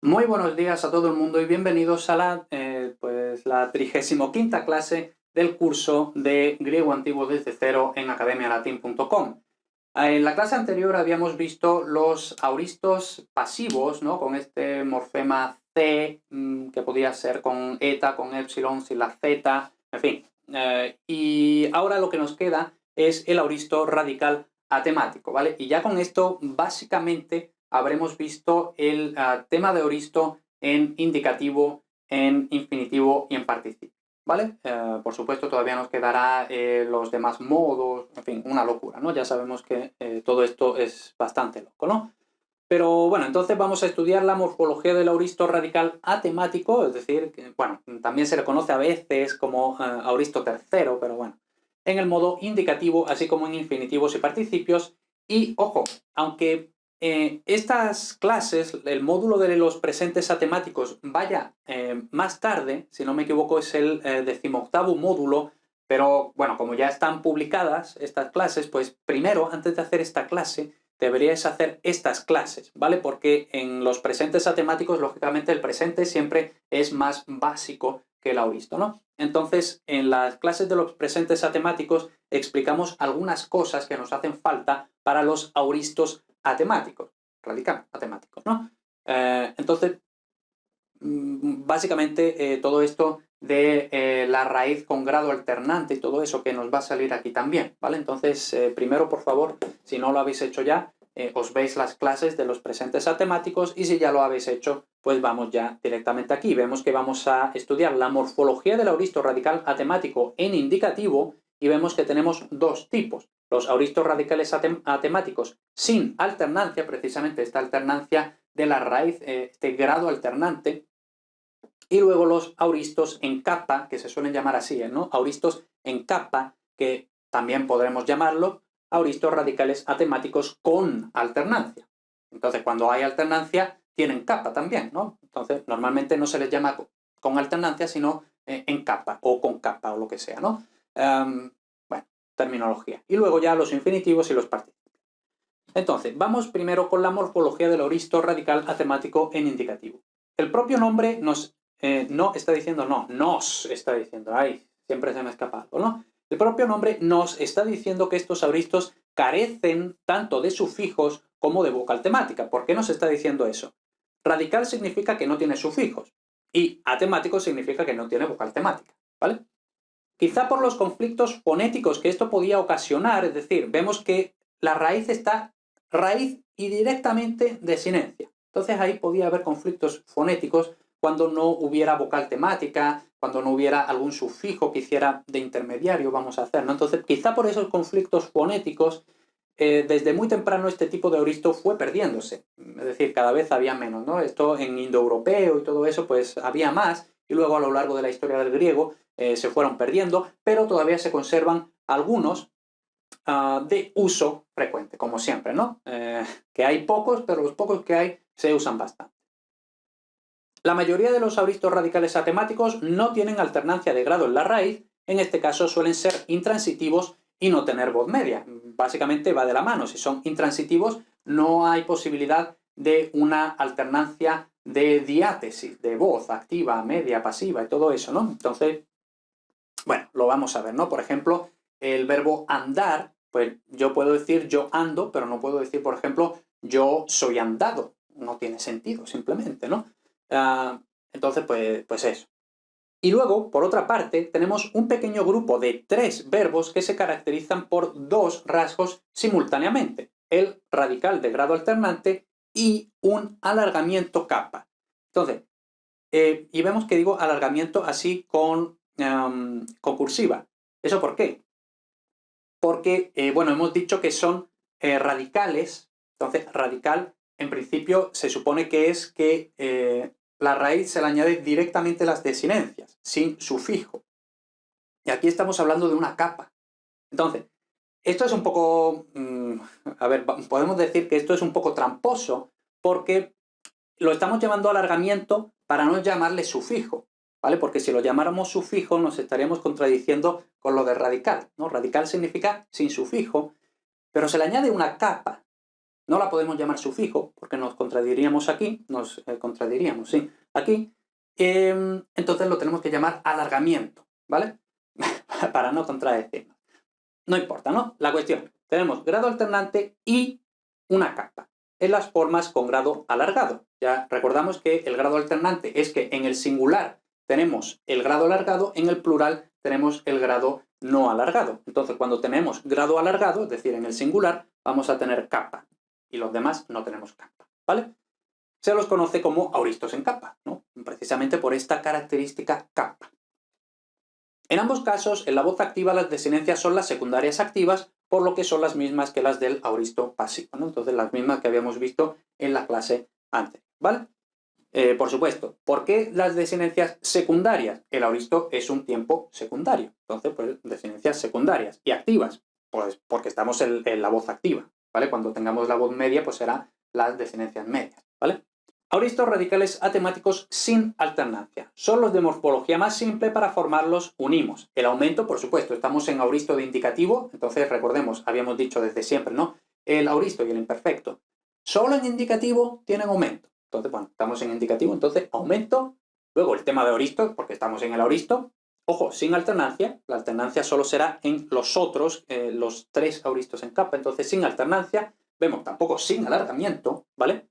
Muy buenos días a todo el mundo y bienvenidos a la 35ª clase del curso de griego antiguo desde cero en academialatin.com. En la clase anterior habíamos visto los auristos pasivos, ¿no? Con este morfema C, que podía ser con eta, con epsilon, sin la z, en fin. Y ahora lo que nos queda es el auristo radical atemático, ¿vale? Y ya con esto, básicamente, habremos visto el tema de auristo en indicativo, en infinitivo y en participio, ¿vale? Por supuesto, todavía nos quedará los demás modos, en fin, una locura, ¿no? Ya sabemos que todo esto es bastante loco, ¿no? Pero bueno, entonces vamos a estudiar la morfología del auristo radical atemático, es decir, que, bueno, también se le conoce a veces como auristo tercero, pero bueno, en el modo indicativo, así como en infinitivos y participios. Y ojo, aunque estas clases, el módulo de los presentes atemáticos vaya más tarde, si no me equivoco es el 18º módulo, pero bueno, como ya están publicadas estas clases, pues primero, antes de hacer esta clase, deberíais hacer estas clases, ¿vale? Porque en los presentes atemáticos, lógicamente, el presente siempre es más básico que el auristo, ¿no? Entonces, en las clases de los presentes atemáticos explicamos algunas cosas que nos hacen falta para los auristos atemáticos, radical atemáticos, ¿no? Entonces, básicamente todo esto de la raíz con grado alternante y todo eso que nos va a salir aquí también, ¿vale? Entonces, primero, por favor, si no lo habéis hecho ya, os veis las clases de los presentes atemáticos y si ya lo habéis hecho, pues vamos ya directamente aquí. Vemos que vamos a estudiar la morfología del auristo radical atemático en indicativo y vemos que tenemos dos tipos. Los auristos radicales atemáticos sin alternancia, precisamente esta alternancia de la raíz, este grado alternante, y luego los auristos en capa, que se suelen llamar así, ¿no? Auristos en capa, que también podremos llamarlo auristos radicales atemáticos con alternancia. Entonces, cuando hay alternancia, tienen capa también, ¿no? Entonces, normalmente no se les llama con alternancia, sino en capa o con capa o lo que sea, ¿no? Bueno, terminología. Y luego ya los infinitivos y los participios. Entonces, vamos primero con la morfología del auristo radical atemático en indicativo. El propio nombre nos no está diciendo no, nos está diciendo, ay, siempre se me ha escapado, ¿no? El propio nombre nos está diciendo que estos auristos carecen tanto de sufijos como de vocal temática. ¿Por qué nos está diciendo eso? Radical significa que no tiene sufijos y atemático significa que no tiene vocal temática, ¿vale? Quizá por los conflictos fonéticos que esto podía ocasionar, es decir, vemos que la raíz está raíz y directamente desinencia. Entonces ahí podía haber conflictos fonéticos cuando no hubiera vocal temática, cuando no hubiera algún sufijo que hiciera de intermediario, vamos a hacer, ¿no? Entonces, quizá por esos conflictos fonéticos, desde muy temprano este tipo de auristo fue perdiéndose. Es decir, cada vez había menos, ¿no? Esto en indoeuropeo y todo eso, pues había más, y luego a lo largo de la historia del griego se fueron perdiendo, pero todavía se conservan algunos de uso frecuente, como siempre, ¿no? Que hay pocos, pero los pocos que hay se usan bastante. La mayoría de los auristos radicales atemáticos no tienen alternancia de grado en la raíz, en este caso suelen ser intransitivos y no tener voz media. Básicamente va de la mano, si son intransitivos no hay posibilidad de una alternancia de diátesis, de voz activa, media, pasiva y todo eso, ¿no? Entonces, bueno, lo vamos a ver, ¿no? Por ejemplo, el verbo andar, pues yo puedo decir yo ando, pero no puedo decir, por ejemplo, yo soy andado. No tiene sentido, simplemente, ¿no? Entonces, pues eso. Y luego, por otra parte, tenemos un pequeño grupo de 3 verbos que se caracterizan por 2 rasgos simultáneamente. El radical de grado alternante y un alargamiento capa. Entonces, y vemos que digo alargamiento así con cursiva. ¿Eso por qué? Porque, bueno, hemos dicho que son radicales. Entonces, radical, en principio, se supone que es que la raíz se le añade directamente las desinencias, sin sufijo. Y aquí estamos hablando de una capa. Entonces, esto es un poco... a ver, podemos decir que esto es un poco tramposo porque lo estamos llamando alargamiento para no llamarle sufijo, ¿vale? Porque si lo llamáramos sufijo nos estaríamos contradiciendo con lo de radical, ¿no? Radical significa sin sufijo, pero se le añade una capa. No la podemos llamar sufijo, porque nos contradiríamos aquí, contradiríamos, sí, aquí. Entonces lo tenemos que llamar alargamiento, ¿vale? Para no contradecirnos. No importa, ¿no? La cuestión, tenemos grado alternante y una capa en las formas con grado alargado. Ya recordamos que el grado alternante es que en el singular tenemos el grado alargado, en el plural tenemos el grado no alargado. Entonces, cuando tenemos grado alargado, es decir, en el singular, vamos a tener capa y los demás no tenemos capa, ¿vale? Se los conoce como auristos en capa, ¿no? Precisamente por esta característica capa. En ambos casos, en la voz activa las desinencias son las secundarias activas, por lo que son las mismas que las del auristo pasivo, ¿no? Entonces, las mismas que habíamos visto en la clase anterior, ¿vale? Por supuesto, ¿por qué las desinencias secundarias? El auristo es un tiempo secundario. Entonces, pues, desinencias secundarias y activas, pues porque estamos en la voz activa, ¿vale? Cuando tengamos la voz media, pues serán las desinencias medias, ¿vale? Auristos radicales atemáticos sin alternancia. Son los de morfología más simple, para formarlos unimos. El aumento, por supuesto, estamos en auristo de indicativo, entonces recordemos, habíamos dicho desde siempre, ¿no? El auristo y el imperfecto. Solo en indicativo tienen aumento. Entonces, bueno, estamos en indicativo, entonces aumento. Luego el tema de auristo, porque estamos en el auristo. Ojo, sin alternancia. La alternancia solo será en los otros, los 3 auristos en capa. Entonces, sin alternancia. Vemos tampoco sin alargamiento, ¿vale?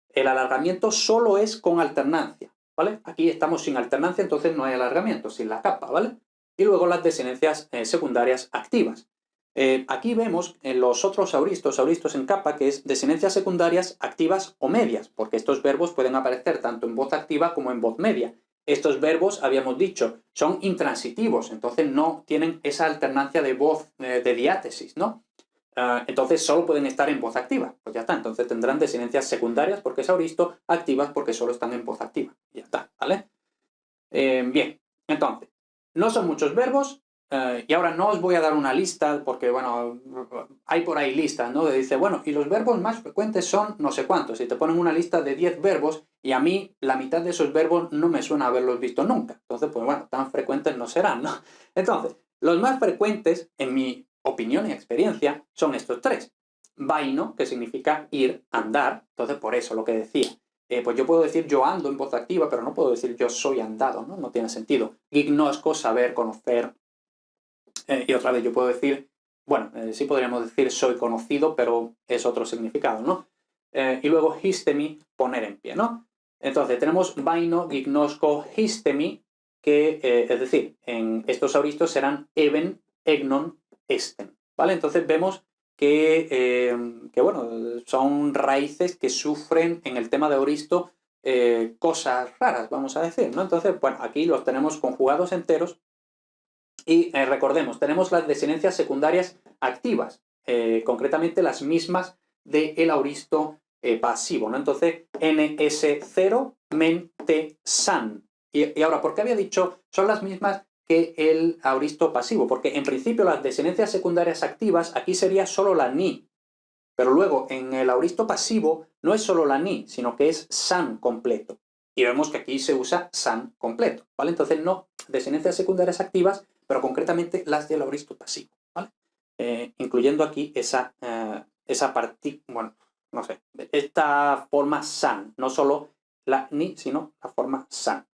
El alargamiento solo es con alternancia, ¿vale? Aquí estamos sin alternancia, entonces no hay alargamiento, sin la capa, ¿vale? Y luego las desinencias secundarias activas. Aquí vemos en los otros auristos en capa, que es desinencias secundarias activas o medias, porque estos verbos pueden aparecer tanto en voz activa como en voz media. Estos verbos, habíamos dicho, son intransitivos, entonces no tienen esa alternancia de voz, de diátesis, ¿no? Entonces solo pueden estar en voz activa. Pues ya está, entonces tendrán desinencias secundarias porque es auristo, activas porque solo están en voz activa. Ya está, ¿vale? Bien, entonces, no son muchos verbos, y ahora no os voy a dar una lista porque, bueno, hay por ahí listas, ¿no? Que dice, bueno, y los verbos más frecuentes son no sé cuántos, y te ponen una lista de 10 verbos y a mí la mitad de esos verbos no me suena haberlos visto nunca. Entonces, pues bueno, tan frecuentes no serán, ¿no? Entonces, los más frecuentes, en mi opinión y experiencia, son estos 3. Vaino, que significa ir, andar, entonces por eso lo que decía. Pues yo puedo decir yo ando en voz activa, pero no puedo decir yo soy andado, ¿no? No tiene sentido. Gignosco, saber, conocer. Y otra vez yo puedo decir, bueno, sí podríamos decir soy conocido, pero es otro significado, ¿no? Y luego histemi, poner en pie, ¿no? Entonces tenemos vaino, gignosco, histemi, que, es decir, en estos auristos serán even, egnon, esten, ¿vale? Entonces vemos que bueno, son raíces que sufren en el tema de auristo cosas raras, vamos a decir, ¿no? Entonces, bueno, aquí los tenemos conjugados enteros y recordemos, tenemos las desinencias secundarias activas, concretamente las mismas del auristo pasivo, ¿no? Entonces, ns0, men, te, san. Y ahora, ¿por qué había dicho son las mismas que el auristo pasivo? Porque en principio las desinencias secundarias activas, aquí sería solo la ni. Pero luego en el auristo pasivo no es solo la ni, sino que es san completo. Y vemos que aquí se usa san completo, ¿vale? Entonces no, desinencias secundarias activas, pero concretamente las del auristo pasivo, ¿vale? Incluyendo aquí esa partícula, bueno, no sé, esta forma san, no solo la ni, sino la forma san.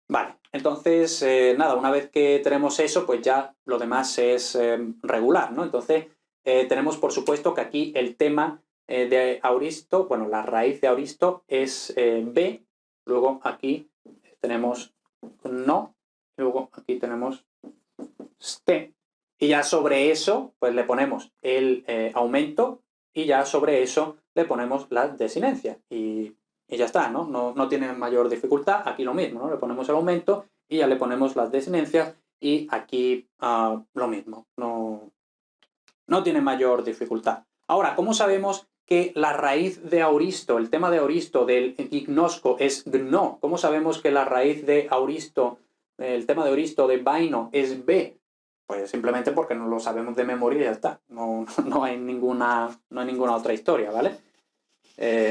Vale, entonces, nada, una vez que tenemos eso, pues ya lo demás es regular, ¿no? Entonces, tenemos por supuesto que aquí el tema de auristo, bueno, la raíz de auristo es B, luego aquí tenemos no, luego aquí tenemos ste, y ya sobre eso, pues le ponemos el aumento, y ya sobre eso le ponemos las desinencias, y ya está, ¿no? No tiene mayor dificultad. Aquí lo mismo, ¿no? Le ponemos el aumento y ya le ponemos las desinencias, y aquí lo mismo, no tiene mayor dificultad. Ahora, ¿cómo sabemos que la raíz de auristo, el tema de auristo del gignosco es gno? ¿Cómo sabemos que la raíz de auristo, el tema de auristo de vaino es b? Pues simplemente porque no lo sabemos de memoria y ya está. No hay ninguna otra historia, ¿vale?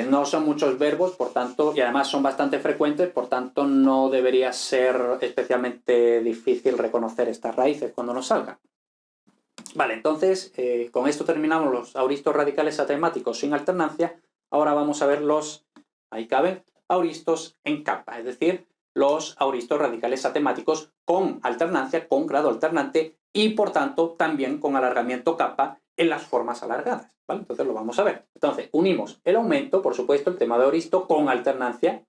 No son muchos verbos, por tanto, y además son bastante frecuentes, por tanto no debería ser especialmente difícil reconocer estas raíces cuando nos salgan. Vale, entonces con esto terminamos los auristos radicales atemáticos sin alternancia. Ahora vamos a ver los, ahí caben, auristos en kappa, es decir, los auristos radicales atemáticos con alternancia, con grado alternante y por tanto también con alargamiento kappa en las formas alargadas, ¿vale? Entonces lo vamos a ver. Entonces unimos el aumento, por supuesto, el tema de auristo con alternancia.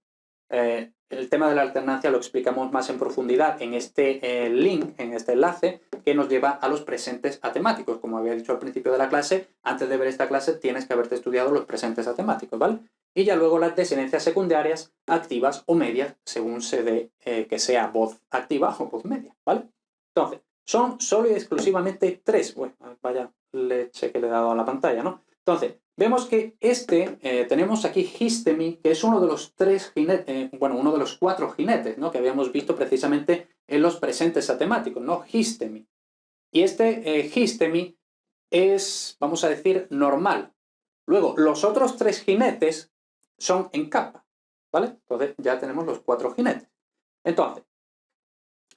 El tema de la alternancia lo explicamos más en profundidad en este link, en este enlace, que nos lleva a los presentes atemáticos. Como había dicho al principio de la clase, antes de ver esta clase tienes que haberte estudiado los presentes atemáticos, ¿vale? Y ya luego las desinencias secundarias, activas o medias, según se dé que sea voz activa o voz media, ¿vale? Entonces, son solo y exclusivamente tres. Bueno, vaya leche que le he dado a la pantalla, ¿no? Entonces, vemos que tenemos aquí histemi, que es uno de los tres jinetes, uno de los cuatro jinetes, ¿no? Que habíamos visto precisamente en los presentes atemáticos, ¿no? Histemi. Y histemi es, vamos a decir, normal. Luego, los otros tres jinetes son en kappa, ¿vale? Entonces, ya tenemos los cuatro jinetes. Entonces,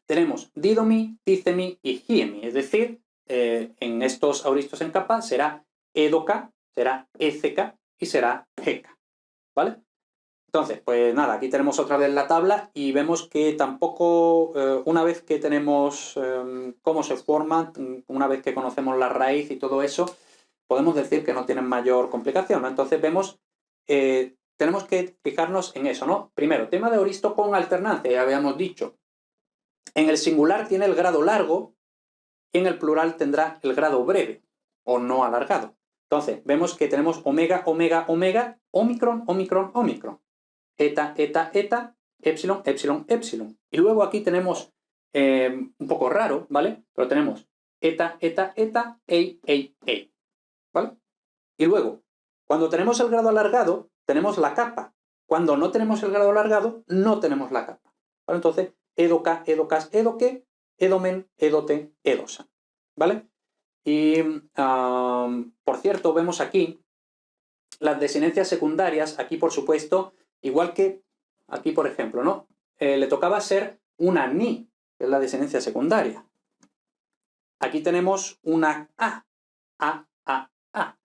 tenemos didomi, ticemi y giemi, es decir, en estos auristos en kappa será edoca, será ECK y será GK, ¿vale? Entonces, pues nada, aquí tenemos otra vez la tabla y vemos que tampoco, una vez que tenemos cómo se forman, una vez que conocemos la raíz y todo eso, podemos decir que no tienen mayor complicación, ¿no? Entonces vemos, tenemos que fijarnos en eso, ¿no? Primero, tema de auristo con alternancia, ya habíamos dicho. En el singular tiene el grado largo y en el plural tendrá el grado breve o no alargado. Entonces, vemos que tenemos omega, omega, omega, omicron, omicron, omicron. Eta, eta, eta, epsilon, epsilon, epsilon. Y luego aquí tenemos, un poco raro, ¿vale? Pero tenemos eta, eta, eta, ei, ei, ei. ¿Vale? Y luego, cuando tenemos el grado alargado, tenemos la capa. Cuando no tenemos el grado alargado, no tenemos la capa. ¿Vale? Entonces, edoca, edocas, edoque, edomen, edote, edosa. ¿Vale? Y, por cierto, vemos aquí las desinencias secundarias, aquí por supuesto, igual que aquí, por ejemplo, ¿no? Le tocaba ser una ni, que es la desinencia secundaria. Aquí tenemos una a, a, a, a.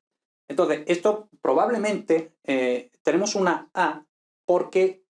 Entonces, esto probablemente tenemos una a porque,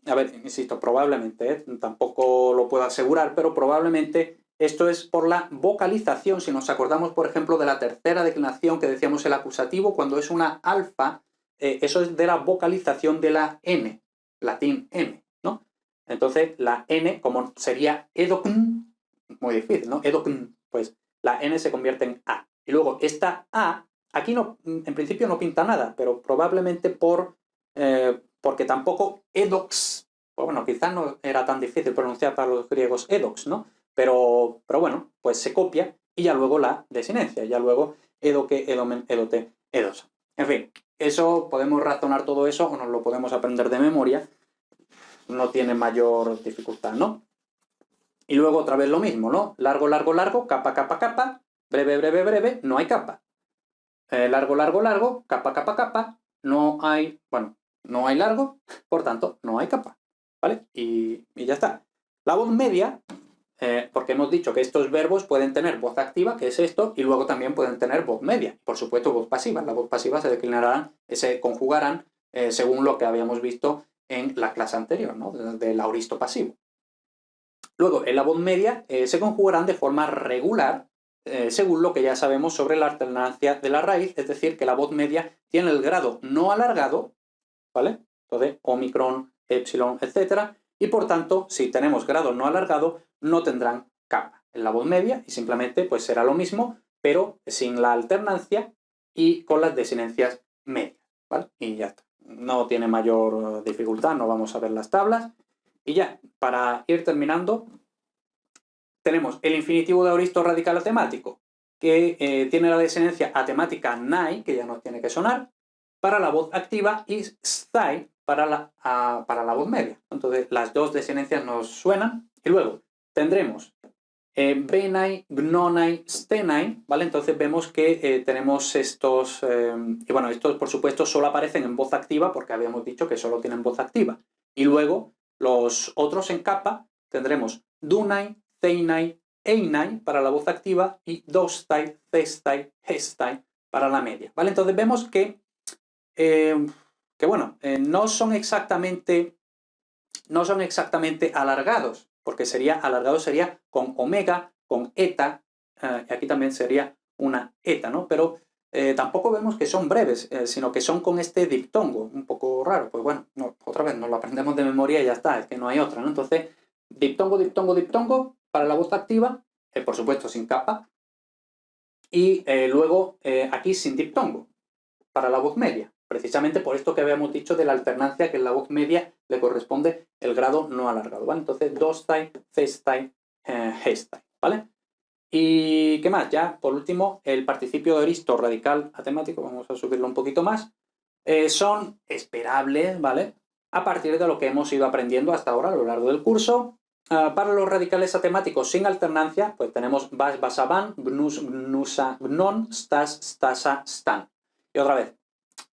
a ver, insisto, probablemente, tampoco lo puedo asegurar, pero probablemente esto es por la vocalización. Si nos acordamos, por ejemplo, de la tercera declinación que decíamos el acusativo, cuando es una alfa, eso es de la vocalización de la n, latín n, ¿no? Entonces, la n, como sería edocn, muy difícil, ¿no? Edocn, pues la n se convierte en a. Y luego esta a, aquí no, en principio no pinta nada, pero probablemente porque tampoco edox, pues bueno, quizás no era tan difícil pronunciar para los griegos edox, ¿no? Pero bueno, pues se copia y ya luego la desinencia, ya luego edoque, edomen, edote, edosa. En fin, eso podemos razonar todo eso o nos lo podemos aprender de memoria, no tiene mayor dificultad, ¿no? Y luego otra vez lo mismo, ¿no? Largo, largo, largo, capa, capa, capa, breve, breve, breve, no hay capa. Largo, largo, largo, capa, capa, capa, no hay largo, por tanto, no hay capa, ¿vale? Y ya está. La voz media, porque hemos dicho que estos verbos pueden tener voz activa, que es esto, y luego también pueden tener voz media. Por supuesto, voz pasiva. La voz pasiva se declinarán, se conjugarán según lo que habíamos visto en la clase anterior, ¿no? Del auristo pasivo. Luego, en la voz media se conjugarán de forma regular, según lo que ya sabemos sobre la alternancia de la raíz, es decir, que la voz media tiene el grado no alargado, ¿vale? Entonces, omicron, epsilon, etc. Y por tanto, si tenemos grado no alargado, no tendrán capa en la voz media y simplemente pues será lo mismo, pero sin la alternancia y con las desinencias medias, ¿vale? Y ya está. No tiene mayor dificultad, no vamos a ver las tablas. Y ya, para ir terminando, tenemos el infinitivo de auristo radical atemático, que tiene la desinencia atemática nai, que ya no tiene que sonar, para la voz activa, y stai para la voz media. Entonces, las dos desinencias nos suenan. Y luego tendremos benai, gnonai, stenai, ¿vale? Entonces vemos que tenemos estos, y bueno, estos por supuesto solo aparecen en voz activa porque habíamos dicho que solo tienen voz activa. Y luego los otros en capa tendremos dunai, ceinai, einai para la voz activa y dostai, cestai, gestai para la media, ¿vale? Entonces vemos que bueno, no son exactamente alargados, porque alargado sería con omega, con eta, y aquí también sería una eta, ¿no? Pero tampoco vemos que son breves, sino que son con este diptongo, un poco raro. Pues bueno, otra vez nos lo aprendemos de memoria y ya está, es que no hay otra, ¿no? Entonces, diptongo, diptongo, diptongo para la voz activa, por supuesto sin capa, y luego aquí sin diptongo para la voz media. Precisamente por esto que habíamos dicho de la alternancia, que en la voz media le corresponde el grado no alargado, ¿vale? Entonces, dostai, cestai, gestai, ¿vale? ¿Y qué más? Ya, por último, el participio de aoristo radical atemático, vamos a subirlo un poquito más, son esperables, ¿vale? A partir de lo que hemos ido aprendiendo hasta ahora a lo largo del curso. Para los radicales atemáticos sin alternancia, pues tenemos vas, basaban, gnus, gnusa, gnon, stas, stasa, stan. Y otra vez,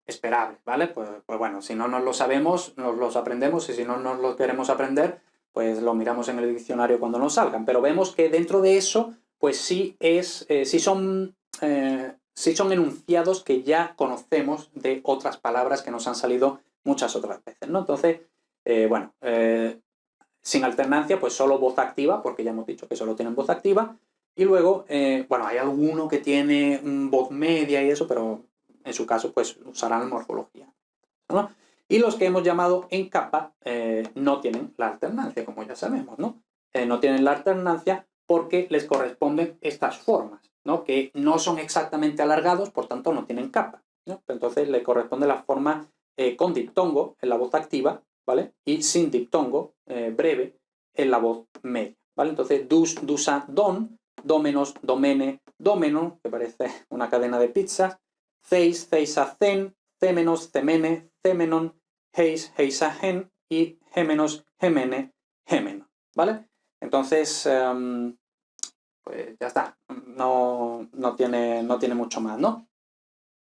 esperables, ¿vale? Pues bueno, si no nos lo sabemos, nos los aprendemos, y si no nos lo queremos aprender, pues lo miramos en el diccionario cuando nos salgan. Pero vemos que dentro de eso, pues sí son enunciados que ya conocemos de otras palabras que nos han salido muchas otras veces, ¿no? Entonces, sin alternancia, pues solo voz activa, porque ya hemos dicho que solo tienen voz activa. Y luego, bueno, hay alguno que tiene voz media y eso, pero en su caso, pues usarán morfología, ¿no? Y los que hemos llamado en capa no tienen la alternancia, como ya sabemos, ¿no? No tienen la alternancia porque les corresponden estas formas, ¿no? Que no son exactamente alargados, por tanto no tienen capa, ¿no? Entonces le corresponde la forma con diptongo en la voz activa, ¿vale? Y sin diptongo, breve, en la voz media, ¿vale? Entonces, dus, dusa, don, domenos, domene, domeno, que parece una cadena de pizzas, ceis, ceisa, cen, cemenos, cemene, cemenon, heis, heisa, gen y gemenos, gemene, gemeno, ¿vale? Entonces, pues ya está, no tiene mucho más, ¿no?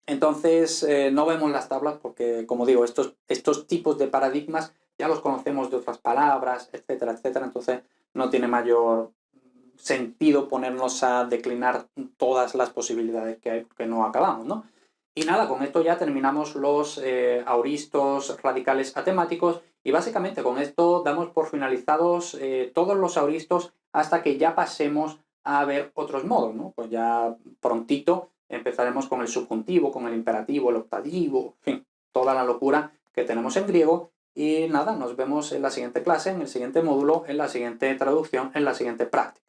Entonces, no vemos las tablas porque, como digo, estos tipos de paradigmas ya los conocemos de otras palabras, etcétera, etcétera. Entonces, no tiene mayor sentido ponernos a declinar todas las posibilidades que hay porque no acabamos, ¿no? Y nada, con esto ya terminamos los aoristos radicales atemáticos y básicamente con esto damos por finalizados todos los aoristos hasta que ya pasemos a ver otros modos, ¿no? Pues ya prontito empezaremos con el subjuntivo, con el imperativo, el optativo, en fin, toda la locura que tenemos en griego. Y nada, nos vemos en la siguiente clase, en el siguiente módulo, en la siguiente traducción, en la siguiente práctica.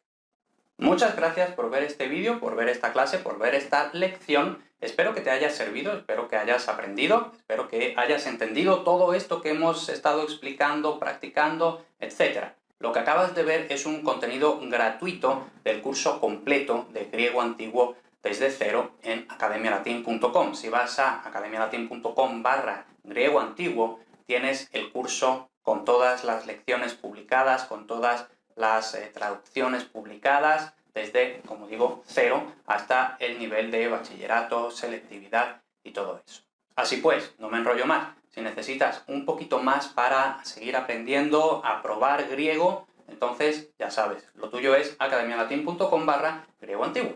Muchas gracias por ver este vídeo, por ver esta clase, por ver esta lección. Espero que te haya servido, espero que hayas aprendido, espero que hayas entendido todo esto que hemos estado explicando, practicando, etc. Lo que acabas de ver es un contenido gratuito del curso completo de griego antiguo desde cero en academialatin.com. Si vas a academialatin.com/griego antiguo, tienes el curso con todas las lecciones publicadas, con todas las traducciones publicadas, desde, como digo, cero hasta el nivel de bachillerato, selectividad y todo eso. Así pues, no me enrollo más. Si necesitas un poquito más para seguir aprendiendo a probar griego, entonces ya sabes, lo tuyo es academialatin.com/griego antiguo.